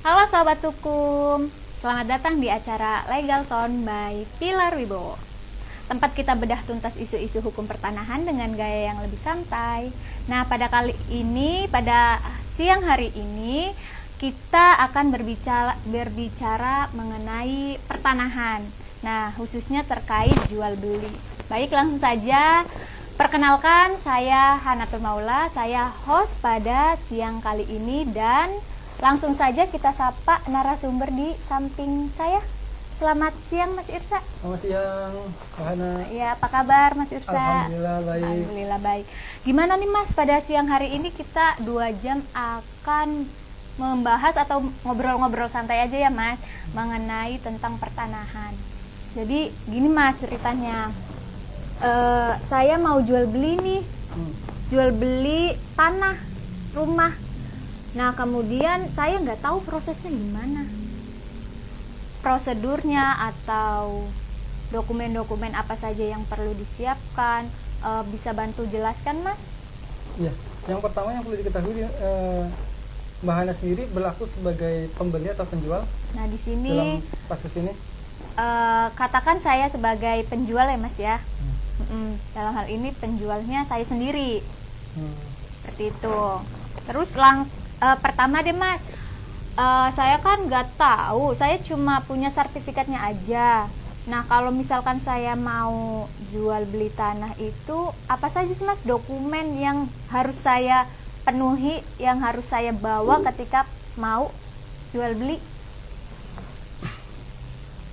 Halo Sobat Hukum, selamat datang di acara Legal Tone by Pilar Wibowo. Tempat kita bedah tuntas isu-isu hukum pertanahan dengan gaya yang lebih santai. Nah, pada siang hari ini, kita akan berbicara mengenai pertanahan. Nah, khususnya terkait jual beli. Baik, langsung saja. Perkenalkan, saya Hanatul Maula, saya host pada siang kali ini dan langsung saja kita sapa narasumber di samping saya. Selamat siang Mas Irsa. Selamat siang, Mbak Hana. Ya, apa kabar Mas Irsa? Alhamdulillah baik. Alhamdulillah baik. Gimana nih Mas, pada siang hari ini kita 2 jam akan membahas atau ngobrol-ngobrol santai aja ya Mas, mengenai tentang pertanahan. Jadi gini Mas ceritanya, saya mau jual beli nih, jual beli tanah, rumah. Nah kemudian saya nggak tahu prosesnya gimana, prosedurnya atau dokumen-dokumen apa saja yang perlu disiapkan. Bisa bantu jelaskan Mas? Iya, yang pertama yang perlu diketahui, Mbak Hana sendiri berlaku sebagai pembeli atau penjual Nah di sini dalam kasus ini? katakan saya sebagai penjual ya Mas ya. Dalam hal ini penjualnya saya sendiri, seperti itu. Terus pertama deh Mas, saya kan nggak tahu, saya cuma punya sertifikatnya aja. Nah kalau misalkan saya mau jual beli tanah itu apa saja sih Mas dokumen yang harus saya penuhi, yang harus saya bawa ketika mau jual beli?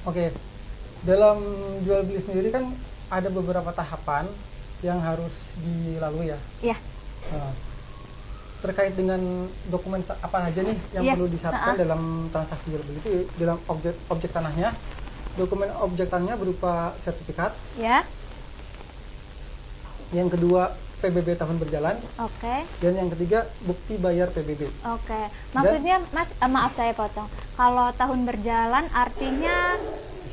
Oke, dalam jual beli sendiri kan ada beberapa tahapan yang harus dilalui ya. Iya. Nah, terkait dengan dokumen apa aja nih yang perlu disyaratkan dalam transaksi jual beli itu dalam objek tanahnya. Dokumen objek tanahnya berupa sertifikat. Ya. Yang kedua PBB tahun berjalan. Oke. Dan yang ketiga bukti bayar PBB. Oke. Maksudnya Mas, maaf saya potong. Kalau tahun berjalan artinya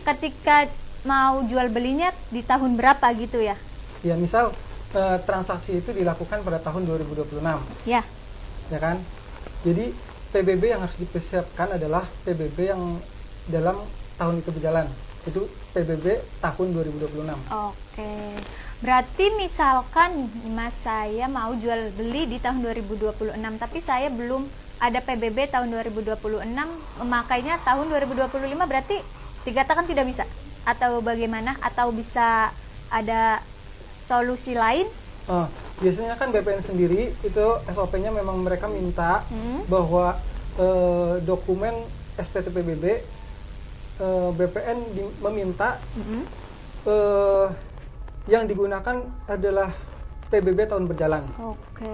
ketika mau jual belinya di tahun berapa gitu ya? Ya, misal transaksi itu dilakukan pada tahun 2026. Ya. Ya kan? Jadi PBB yang harus dipersiapkan adalah PBB yang dalam tahun itu berjalan. Itu PBB tahun 2026. Oke. Berarti misalkan Mas saya mau jual beli di tahun 2026 tapi saya belum ada PBB tahun 2026, memakainya tahun 2025, berarti dikatakan tidak bisa atau bagaimana, atau bisa ada solusi lain? Biasanya kan BPN sendiri itu SOP-nya memang mereka minta bahwa dokumen SPT PBB BPN meminta yang digunakan adalah PBB tahun berjalan. Oke.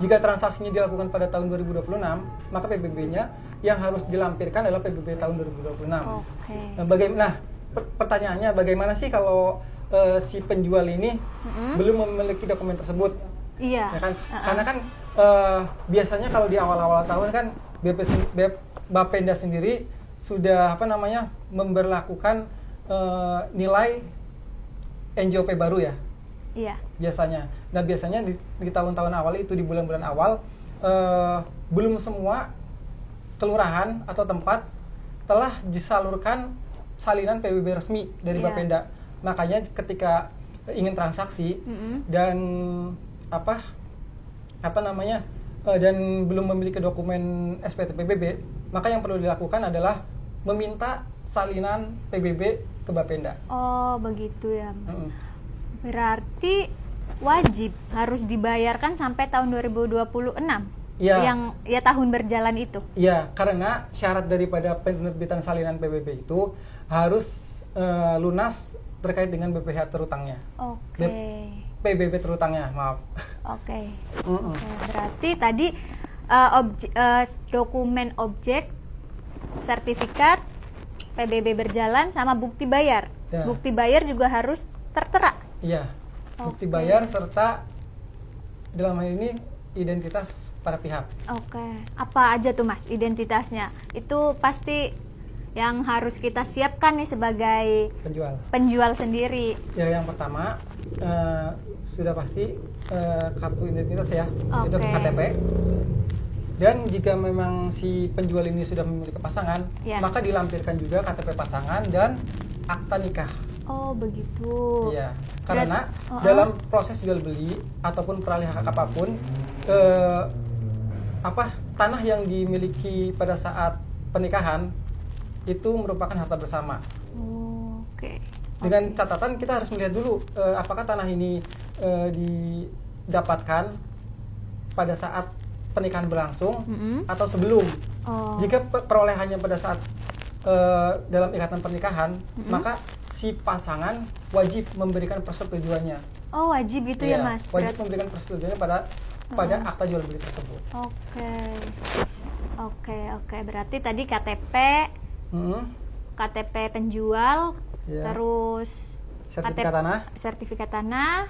Jika transaksinya dilakukan pada tahun 2026, maka PBB-nya yang harus dilampirkan adalah PBB tahun 2026. Oke. Nah, pertanyaannya bagaimana sih kalau si penjual ini belum memiliki dokumen tersebut? Iya. Ya kan? Karena kan biasanya kalau di awal-awal tahun kan Bapenda sendiri sudah memberlakukan nilai NJOP baru ya. Iya. Biasanya. Nah, biasanya di tahun-tahun awal itu, di bulan-bulan awal, belum semua kelurahan atau tempat telah disalurkan salinan PBB resmi dari Bapenda. Makanya ketika ingin transaksi dan dan belum memiliki dokumen SPT PBB, maka yang perlu dilakukan adalah meminta salinan PBB ke Bapenda. Oh, begitu ya. Berarti wajib harus dibayarkan sampai tahun 2026. Ya. Yang ya tahun berjalan itu. Iya, karena syarat daripada penerbitan salinan PBB itu harus lunas terkait dengan BPH terutangnya. Oke. PBB terutangnya, maaf. Oke. Berarti tadi dokumen objek, sertifikat, PBB berjalan sama bukti bayar. Ya. Bukti bayar juga harus tertera. Iya. Bukti bayar serta dalam hal ini identitas para pihak. Oke. Apa aja tuh Mas identitasnya? Itu pasti yang harus kita siapkan nih sebagai penjual sendiri. Ya, yang pertama sudah pasti kartu identitas ya. Itu KTP. Dan jika memang si penjual ini sudah memiliki pasangan, Ya. maka dilampirkan juga KTP pasangan dan akta nikah. Oh begitu. Iya, karena Oh, dalam proses jual beli ataupun peralihan hak apapun, tanah yang dimiliki pada saat pernikahan itu merupakan harta bersama. Oh, oke. Dengan Oke. catatan kita harus melihat dulu apakah tanah ini didapatkan pada saat pernikahan berlangsung Mm-mm. atau sebelum. Oh. Jika perolehannya pada saat dalam ikatan pernikahan, maka si pasangan wajib memberikan persetujuannya. Oh wajib gitu ya Iya, Mas. wajib memberikan persetujuannya pada akta jual beli tersebut. Oke. Oke. Berarti tadi KTP, Hmm, KTP penjual, Iya. terus sertifikat tanah, sertifikat tanah,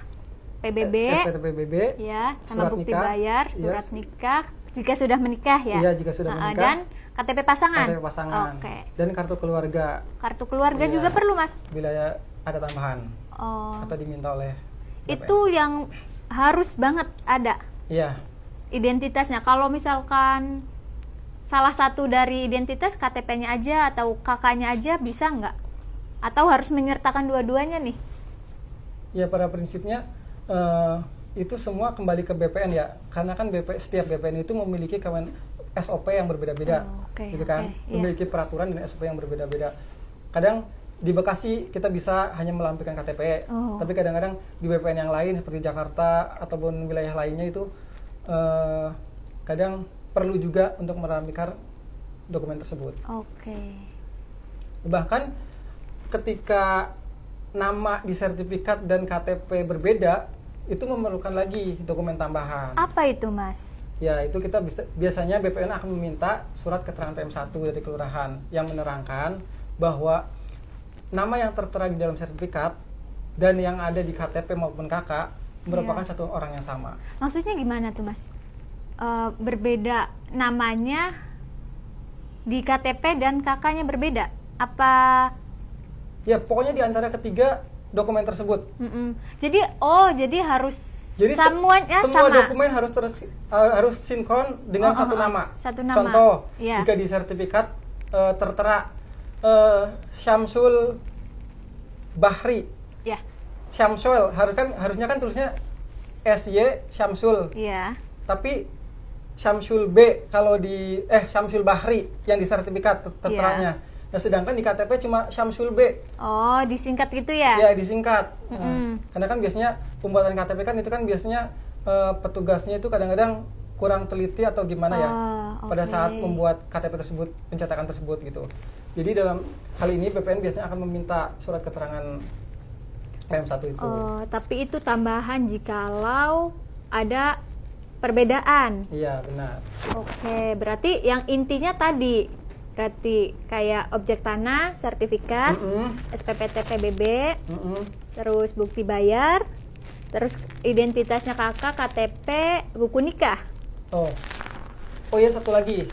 PBB, SPT PBB, ya, sama surat bukti nikah, bayar, iya. surat nikah jika sudah menikah ya. Iya, jika sudah menikah. Dan KTP pasangan. KTP pasangan, Oke. dan kartu keluarga Kartu keluarga Iya. juga perlu Mas. bila ada tambahan Oh. atau diminta oleh BPN. Itu yang harus banget ada Iya, identitasnya. Kalau misalkan salah satu dari identitas KTP-nya aja atau kakaknya aja bisa nggak? Atau harus menyertakan dua-duanya nih? ya pada prinsipnya itu semua kembali ke BPN ya, karena kan setiap BPN itu memiliki SOP yang berbeda-beda, Oh, oke, gitu kan, oke, iya. memiliki peraturan dan SOP yang berbeda-beda. Kadang di Bekasi kita bisa hanya melampirkan KTP, Oh. tapi kadang-kadang di BPN yang lain seperti Jakarta ataupun wilayah lainnya itu kadang perlu juga untuk merampirkan dokumen tersebut. Oke. Bahkan ketika nama di sertifikat dan KTP berbeda, itu memerlukan lagi dokumen tambahan. Apa itu Mas? Ya, itu kita biasanya BPN akan meminta surat keterangan PM1 dari kelurahan yang menerangkan bahwa nama yang tertera di dalam sertifikat dan yang ada di KTP maupun KK merupakan Iya. satu orang yang sama. Maksudnya gimana tuh Mas? Berbeda namanya di KTP dan kakaknya berbeda? Apa? Ya, pokoknya di antara ketiga dokumen tersebut. Mm-mm. Jadi harus Jadi semuanya semua sama. dokumen harus sinkron dengan satu nama. Satu nama. Contoh, Iya. jika di sertifikat tertera Syamsul Bahri, Ya, Syamsul harusnya kan tulisnya SY Syamsul, iya. tapi Syamsul B kalau di Syamsul Bahri yang di sertifikat terteranya. Nah, sedangkan di KTP cuma Syamsul B. Oh, disingkat gitu ya? Ya, disingkat. Nah, Mm-mm. karena kan biasanya pembuatan KTP kan itu kan biasanya petugasnya itu kadang-kadang kurang teliti atau gimana ya pada oke. saat membuat KTP tersebut, pencetakan tersebut gitu. Jadi dalam hal ini BPN biasanya akan meminta surat keterangan PM1 itu. Oh, tapi itu tambahan jikalau ada perbedaan. Iya, benar. Oke, berarti yang intinya tadi, berarti kayak objek tanah, sertifikat, Mm-mm. SPPT PBB, Mm-mm. terus bukti bayar, terus identitasnya kakak, KTP, buku nikah. Oh iya, satu lagi.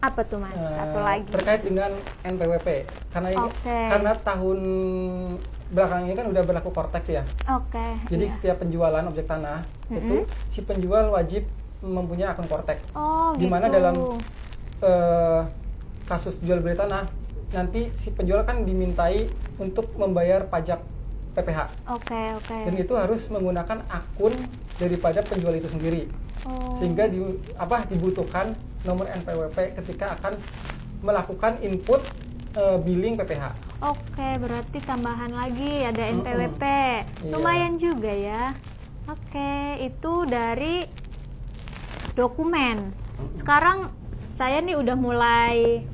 Apa tuh Mas? Satu lagi. Terkait dengan NPWP. Oke. Karena tahun belakang ini kan udah berlaku Kortex ya. Oke. Jadi iya. setiap penjualan objek tanah itu si penjual wajib mempunyai akun Kortex. Oh, Di mana gitu. dalam kasus jual beli tanah nanti si penjual kan dimintai untuk membayar pajak PPh. Oke. Dan itu harus menggunakan akun daripada penjual itu sendiri. Oh. Sehingga dibutuhkan nomor NPWP ketika akan melakukan input billing PPh. Oke, berarti tambahan lagi ada NPWP. Iya. Lumayan juga ya. Oke, itu dari dokumen. Sekarang saya nih udah mulai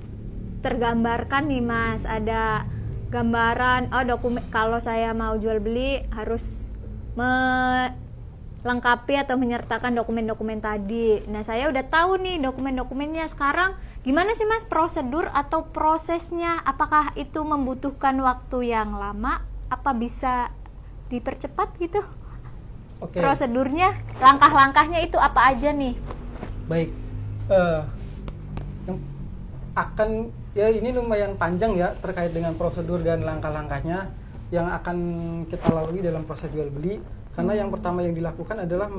tergambarkan nih Mas, ada gambaran dokumen kalau saya mau jual beli harus melengkapi atau menyertakan dokumen-dokumen tadi. Nah, saya udah tahu nih dokumen-dokumennya. Sekarang gimana sih Mas prosedur atau prosesnya? Apakah itu membutuhkan waktu yang lama? Apa bisa dipercepat gitu? Oke. Prosedurnya, langkah-langkahnya itu apa aja nih? Baik. Yang akan ya ini lumayan panjang ya terkait dengan prosedur dan langkah-langkahnya yang akan kita lalui dalam proses jual beli. Karena yang pertama yang dilakukan adalah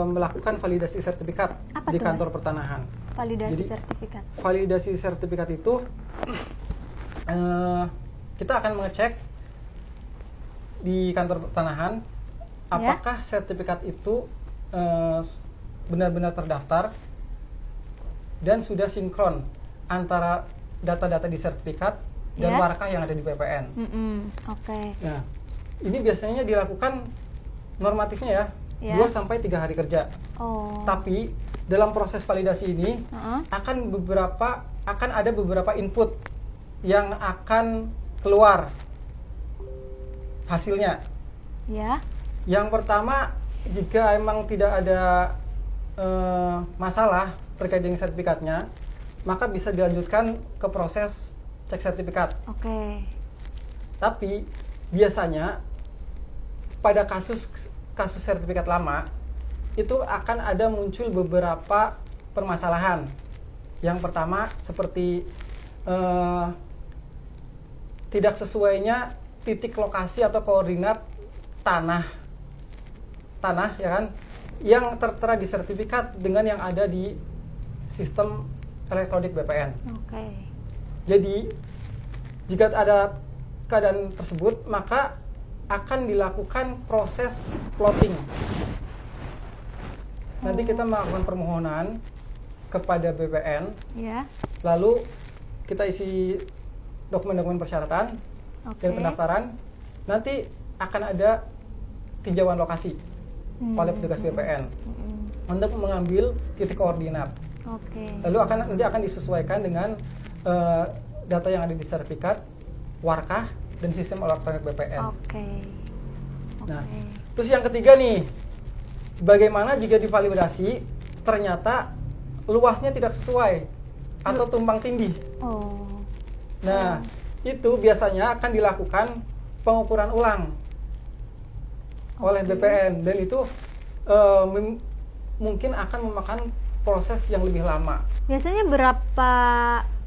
melakukan validasi sertifikat Apa di tuh, kantor Mas? pertanahan. Validasi Jadi, sertifikat. Validasi sertifikat itu kita akan mengecek di kantor pertanahan apakah sertifikat itu benar-benar terdaftar dan sudah sinkron antara data-data di sertifikat dan warkah yang ada di BPN. Oke. Nah, ini biasanya dilakukan normatifnya ya, 2 sampai 3 hari kerja. Oh. Tapi dalam proses validasi ini akan ada beberapa input yang akan keluar hasilnya. Ya. Yang pertama, jika emang tidak ada masalah terkait dengan sertifikatnya, maka bisa dilanjutkan ke proses cek sertifikat. Oke. Tapi biasanya pada kasus sertifikat lama itu akan ada muncul beberapa permasalahan. Yang pertama seperti tidak sesuainya titik lokasi atau koordinat tanah ya kan, yang tertera di sertifikat dengan yang ada di sistem elektronik BPN. Oke. Jadi jika ada keadaan tersebut, maka akan dilakukan proses plotting. Nanti kita melakukan permohonan kepada BPN, Ya. lalu kita isi dokumen-dokumen persyaratan dan pendaftaran. Nanti akan ada tinjauan lokasi oleh petugas BPN untuk mengambil titik koordinat. Oke. Lalu nanti akan disesuaikan dengan data yang ada di sertifikat, warkah, dan sistem elektronik BPN. Oke. Nah, terus yang ketiga nih, bagaimana jika divalidasi ternyata luasnya tidak sesuai atau tumpang tindih? Oh. Nah, itu biasanya akan dilakukan pengukuran ulang oleh BPN, dan itu mungkin akan memakan proses yang lebih lama. Biasanya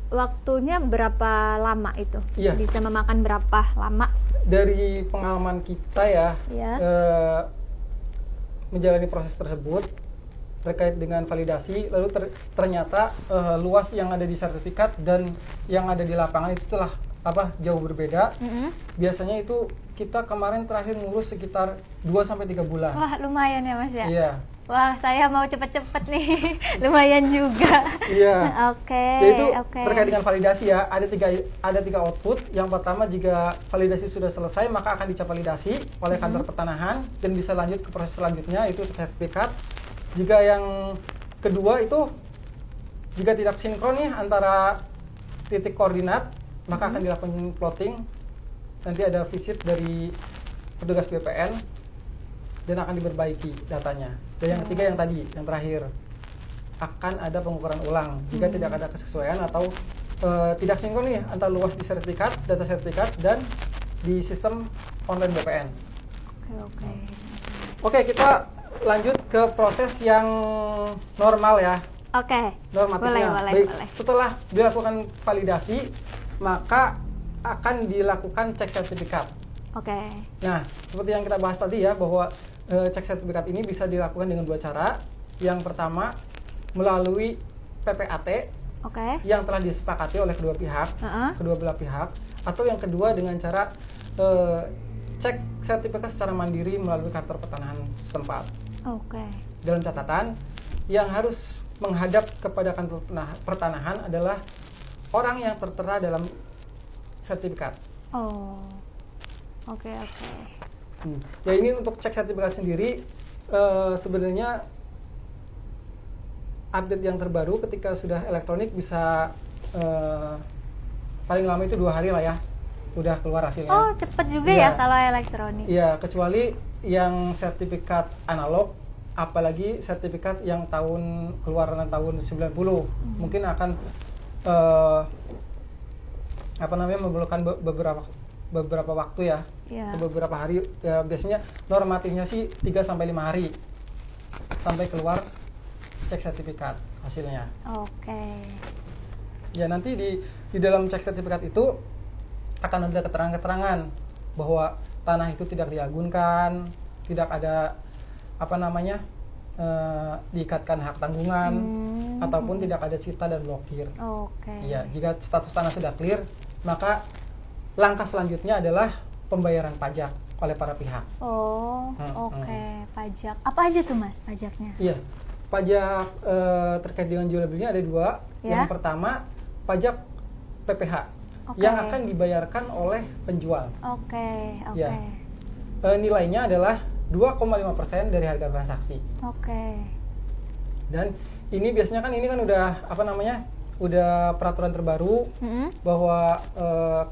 waktunya berapa lama itu? Iya. Bisa memakan berapa lama? Dari pengalaman kita ya, menjalani proses tersebut terkait dengan validasi, lalu ternyata luas yang ada di sertifikat dan yang ada di lapangan itu telah jauh berbeda. Biasanya itu kita kemarin terakhir ngurus sekitar 2-3 bulan. Wah, lumayan ya Mas ya? Iya. Wah, saya mau cepet-cepet nih. Lumayan juga. Iya. Oke. Jadi itu terkait dengan validasi ya, ada tiga output. Yang pertama, jika validasi sudah selesai, maka akan dicap validasi oleh kantor pertanahan dan bisa lanjut ke proses selanjutnya, itu sertifikat. Jika yang kedua itu, jika tidak sinkron nih antara titik koordinat, maka akan dilakukan plotting. Nanti ada visit dari petugas BPN dan akan diperbaiki datanya. Dan yang ketiga, yang tadi, yang terakhir, akan ada pengukuran ulang jika tidak ada kesesuaian atau tidak sinkron nih antara luas di sertifikat, data sertifikat, dan di sistem online BPN. Oke. Oke, kita lanjut ke proses yang normal ya. Oke. Normatifnya. Boleh. Setelah dilakukan validasi, maka akan dilakukan cek sertifikat. Oke. Nah, seperti yang kita bahas tadi ya, bahwa cek sertifikat ini bisa dilakukan dengan 2 cara. Yang pertama, melalui PPAT yang telah disepakati oleh kedua belah pihak, atau yang kedua dengan cara cek sertifikat secara mandiri melalui kantor pertanahan setempat. Oke. Dalam catatan, yang harus menghadap kepada kantor pertanahan adalah orang yang tertera dalam sertifikat. Oh. Oke. Ya, ini untuk cek sertifikat sendiri sebenarnya update yang terbaru ketika sudah elektronik bisa paling lama itu 2 hari lah ya, udah keluar hasilnya. Oh, cepet juga ya kalau elektronik. Iya, kecuali yang sertifikat analog, apalagi sertifikat yang keluaran tahun 90, mungkin akan memerlukan beberapa waktu ya, beberapa hari. Ya, biasanya normatifnya sih 3-5 hari sampai keluar cek sertifikat hasilnya. Oke. Ya, nanti di dalam cek sertifikat itu akan ada keterangan-keterangan bahwa tanah itu tidak diagunkan, tidak ada diikatkan hak tanggungan ataupun tidak ada cita dan blokir. Oke. Iya, jika status tanah sudah clear, maka langkah selanjutnya adalah pembayaran pajak oleh para pihak. Oh, oke. Pajak. Apa aja tuh Mas pajaknya? Iya, pajak terkait dengan jual belinya ada 2. Ya. Yang pertama, pajak PPH Oke. yang akan dibayarkan oleh penjual. Oke. Ya. Nilainya adalah 2,5% dari harga transaksi. Oke. Dan ini biasanya kan udah udah peraturan terbaru bahwa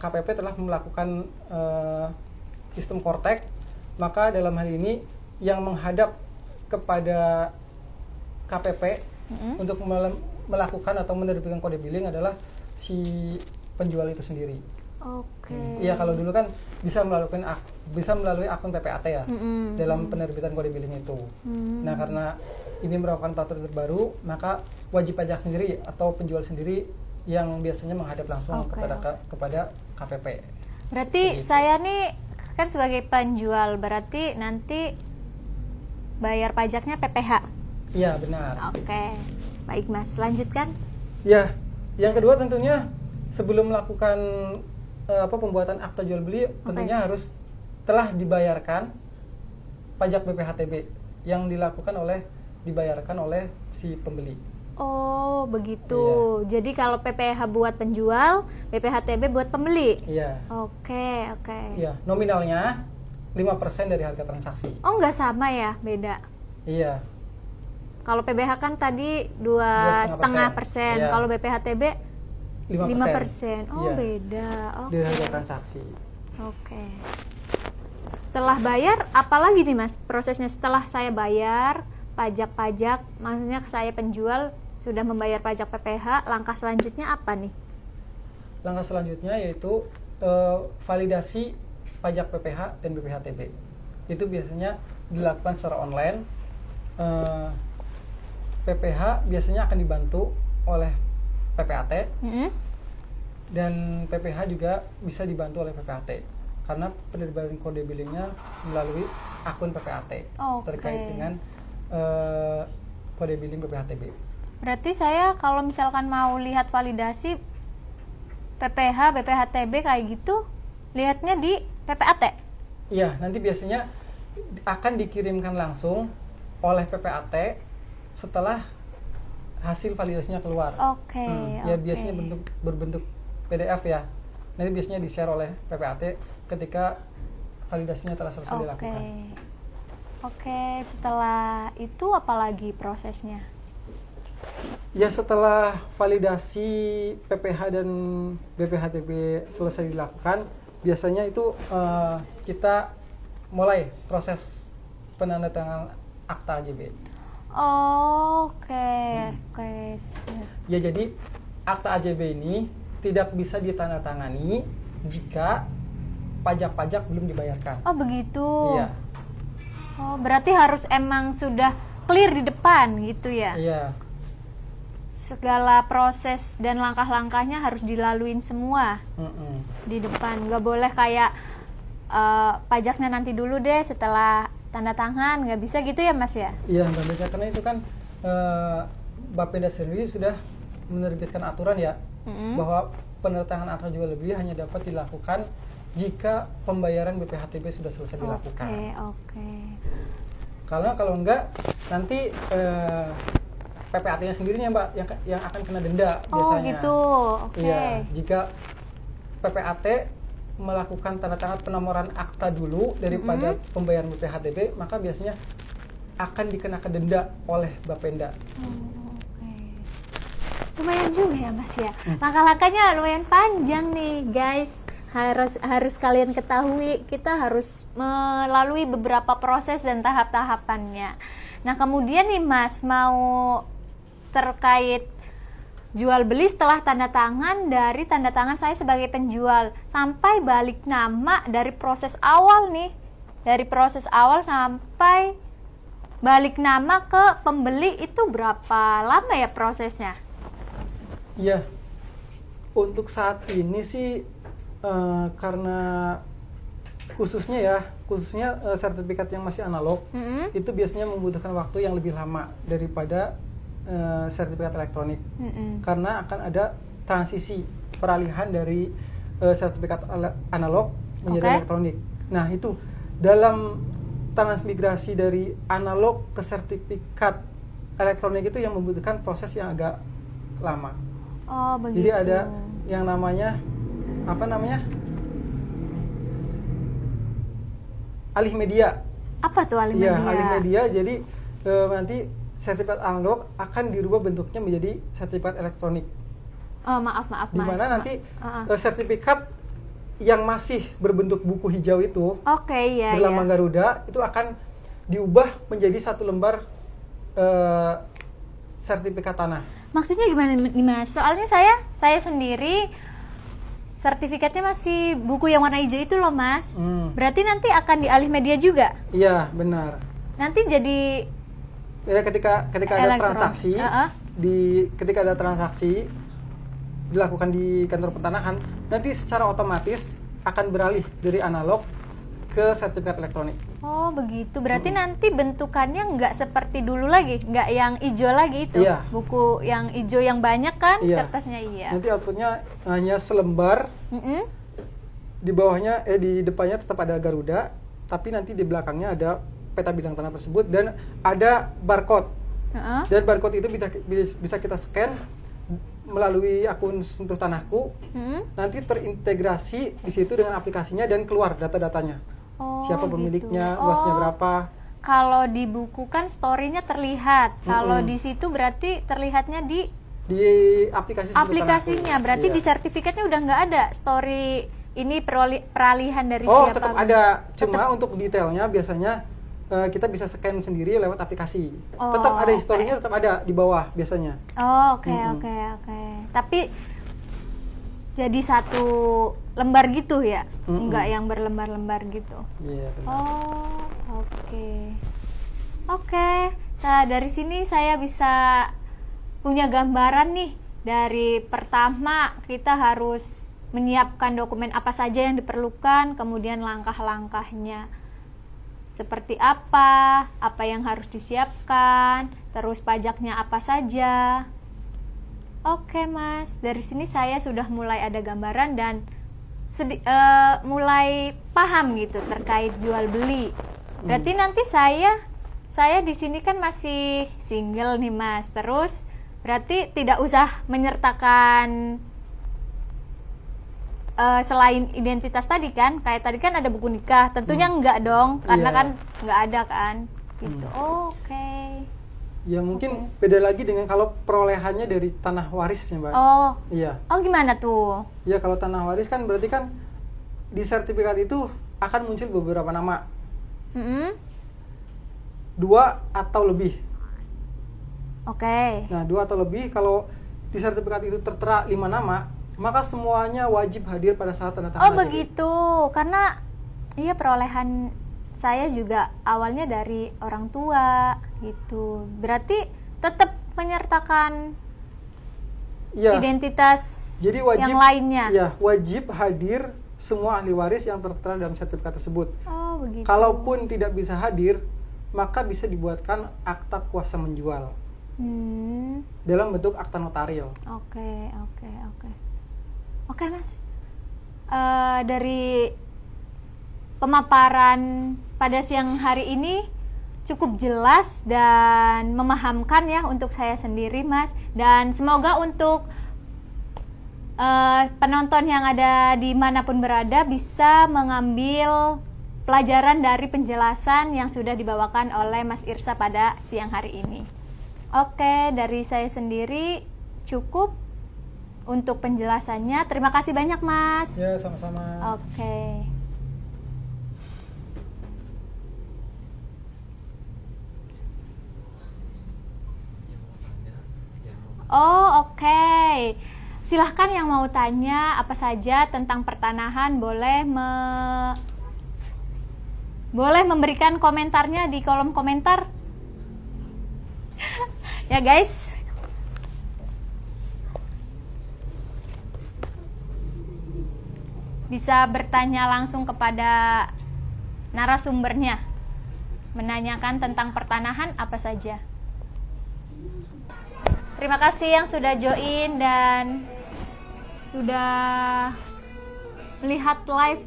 KPP telah melakukan sistem Kortek, maka dalam hal ini yang menghadap kepada KPP untuk melakukan atau menerbitkan kode billing adalah si penjual itu sendiri. Oke. Iya, kalau dulu kan bisa melalui akun PPAT ya dalam penerbitan kode billing itu. Nah, karena ini merupakan peraturan terbaru, maka wajib pajak sendiri atau penjual sendiri yang biasanya menghadap langsung kepada KPP. Berarti Begitu. saya nih kan sebagai penjual, berarti nanti bayar pajaknya PPH. Iya, benar. Oke. Baik Mas, lanjutkan. Ya, yang kedua tentunya sebelum melakukan pembuatan akta jual beli, tentunya harus telah dibayarkan pajak BPHTB yang dibayarkan oleh si pembeli. Oh, begitu. Iya. Jadi kalau PPH buat penjual, BPHTB buat pembeli. Iya. Oke. Iya, nominalnya 5% dari harga transaksi. Oh, nggak sama ya, beda. Iya. Kalau PBH kan tadi 2,5%. Iya. Kalau BPHTB 5%. Oh, Iya. beda. Oke. Dari harga transaksi. Oke. Setelah bayar, apalagi nih Mas prosesnya setelah saya bayar pajak-pajak, maksudnya saya penjual sudah membayar pajak PPH, langkah selanjutnya apa nih? Langkah selanjutnya yaitu validasi pajak PPH dan BPHTB. Itu biasanya dilakukan secara online. PPH biasanya akan dibantu oleh PPAT dan PPH juga bisa dibantu oleh PPAT karena penerbitan kode billingnya melalui akun PPAT terkait dengan kode billing BPHTB. Berarti saya kalau misalkan mau lihat validasi PPH, BPHTB kayak gitu, lihatnya di PPAT? Iya, nanti biasanya akan dikirimkan langsung oleh PPAT setelah hasil validasinya keluar. Oke. Ya biasanya berbentuk PDF ya. Nanti biasanya di-share oleh PPAT ketika validasinya telah selesai dilakukan. Oke, setelah itu apalagi prosesnya? Ya, setelah validasi PPH dan BPHTB selesai dilakukan, biasanya itu kita mulai proses penandatanganan akta AJB. Oke. Ya, jadi akta AJB ini tidak bisa ditandatangani jika pajak-pajak belum dibayarkan. Oh, begitu. Iya. Oh, berarti harus emang sudah clear di depan gitu ya? Iya. Segala proses dan langkah-langkahnya harus dilaluin semua di depan. Nggak boleh kayak pajaknya nanti dulu deh setelah tanda tangan, nggak bisa gitu ya Mas ya? Iya, nggak bisa, karena itu kan Bapenda sendiri sudah menerbitkan aturan ya bahwa penerbitan akta jual beli hanya dapat dilakukan jika pembayaran BPHTB sudah selesai dilakukan. Oke. Karena kalau enggak nanti PPAT-nya sendirinya Mbak yang akan kena denda biasanya. Oh gitu. Oke. Iya, jika PPAT melakukan tanda tangan penomoran akta dulu daripada pembayaran BPHTB, maka biasanya akan dikenakan denda oleh Bapenda. Oke. Lumayan juga ya Mas ya. Langkah-langkahnya lumayan panjang nih guys. Harus kalian ketahui, kita harus melalui beberapa proses dan tahap-tahapannya. Nah, kemudian nih Mas, mau terkait jual beli setelah tanda tangan, dari tanda tangan saya sebagai penjual sampai balik nama, dari proses awal nih, dari proses awal sampai balik nama ke pembeli itu berapa lama ya prosesnya? Iya, untuk saat ini sih karena khususnya sertifikat yang masih analog itu biasanya membutuhkan waktu yang lebih lama daripada sertifikat elektronik. Karena akan ada transisi peralihan dari sertifikat analog menjadi elektronik. Nah, itu dalam transmigrasi dari analog ke sertifikat elektronik itu yang membutuhkan proses yang agak lama. Oh, begitu. Jadi ada yang namanya alih media. Apa tuh alih Iya, media? alih media. Jadi nanti sertifikat analog akan dirubah bentuknya menjadi sertifikat elektronik. Oh, maaf Mas. Di mana nanti sertifikat yang masih berbentuk buku hijau itu berlambang Garuda itu akan diubah menjadi satu lembar sertifikat tanah. Maksudnya gimana nih Mas? Soalnya saya sendiri sertifikatnya masih buku yang warna hijau itu loh Mas. Berarti nanti akan dialih media juga? Iya, benar. Nanti jadi ketika ada transaksi ketika ada transaksi dilakukan di kantor pertanahan, nanti secara otomatis akan beralih dari analog ke sertifikat elektronik. Oh begitu, berarti nanti bentukannya nggak seperti dulu lagi, nggak yang hijau lagi itu, buku yang hijau yang banyak kan kertasnya. Nanti outputnya hanya selembar, di bawahnya di depannya tetap ada Garuda, tapi nanti di belakangnya ada peta bidang tanah tersebut dan ada barcode. Dan barcode itu bisa kita scan melalui akun Sentuh Tanahku. Nanti terintegrasi di situ dengan aplikasinya dan keluar data-datanya. Siapa pemiliknya, luasnya berapa. Kalau di buku kan story-nya terlihat. Kalau di situ berarti terlihatnya di aplikasinya. Berarti di sertifikatnya udah nggak ada story ini peralihan dari siapa. Tetap ada. Cuma untuk detailnya biasanya kita bisa scan sendiri lewat aplikasi. Tetap ada historinya, tetap ada di bawah biasanya. Oke. Tapi jadi satu lembar gitu ya, enggak yang berlembar-lembar gitu. Iya, benar. Oke. Dari sini saya bisa punya gambaran nih. Dari pertama kita harus menyiapkan dokumen apa saja yang diperlukan, kemudian langkah-langkahnya seperti apa yang harus disiapkan, terus pajaknya apa saja. Oke Mas, dari sini saya sudah mulai ada gambaran dan mulai paham gitu terkait jual beli. Berarti nanti saya di sini kan masih single nih Mas, terus berarti tidak usah menyertakan selain identitas tadi kan, kayak tadi kan ada buku nikah, tentunya enggak dong, karena kan enggak ada kan, gitu. Oke. Ya mungkin beda lagi dengan kalau perolehannya dari tanah warisnya, Mbak. Iya. Gimana tuh? Ya kalau tanah waris kan berarti kan di sertifikat itu akan muncul beberapa nama, 2 atau lebih. Oke. Nah 2 atau lebih, kalau di sertifikat itu tertera 5 nama, maka semuanya wajib hadir pada saat tanda tangan. Begitu. Karena perolehan saya juga awalnya dari orang tua gitu. Berarti tetap menyertakan identitas jadi wajib, yang lainnya. Iya, wajib hadir semua ahli waris yang tertera dalam sertifikat tersebut. Begitu. Kalaupun tidak bisa hadir, maka bisa dibuatkan akta kuasa menjual. Dalam bentuk akta notaril. Oke Mas, dari pemaparan pada siang hari ini cukup jelas dan memahamkan ya untuk saya sendiri Mas, dan semoga untuk penonton yang ada dimanapun berada bisa mengambil pelajaran dari penjelasan yang sudah dibawakan oleh Mas Irsa pada siang hari ini. Oke, dari saya sendiri cukup untuk penjelasannya. Terima kasih banyak Mas. Ya, sama-sama. Oke. Silahkan yang mau tanya apa saja tentang pertanahan boleh memberikan komentarnya di kolom komentar. Ya guys. Bisa bertanya langsung kepada narasumbernya menanyakan tentang pertanahan apa saja. Terima kasih yang sudah join dan sudah melihat live.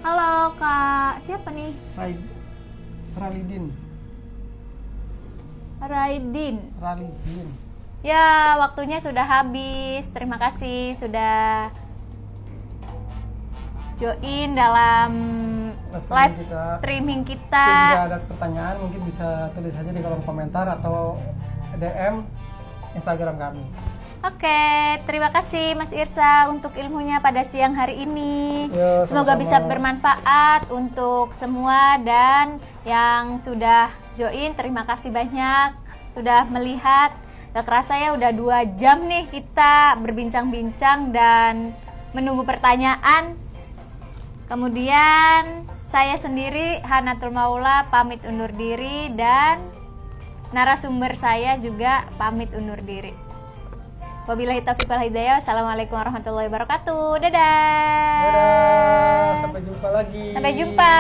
Halo Kak, siapa nih? Ralidin. Raidin. Ya, waktunya sudah habis. Terima kasih sudah join dalam live streaming kita. Jika ada pertanyaan mungkin bisa tulis saja di kolom komentar atau DM Instagram kami. Oke, terima kasih Mas Irsa untuk ilmunya pada siang hari ini. Yo, semoga sama-sama. bisa bermanfaat untuk semua, dan yang sudah join terima kasih banyak sudah melihat. Gak kerasa ya udah 2 jam nih kita berbincang-bincang dan menunggu pertanyaan. Kemudian saya sendiri Hanatul Maula pamit undur diri, dan narasumber saya juga pamit undur diri. Wabillahi taufiq wal hidayah. Assalamualaikum warahmatullahi wabarakatuh. Dadah. Dadah, sampai jumpa lagi. Sampai jumpa.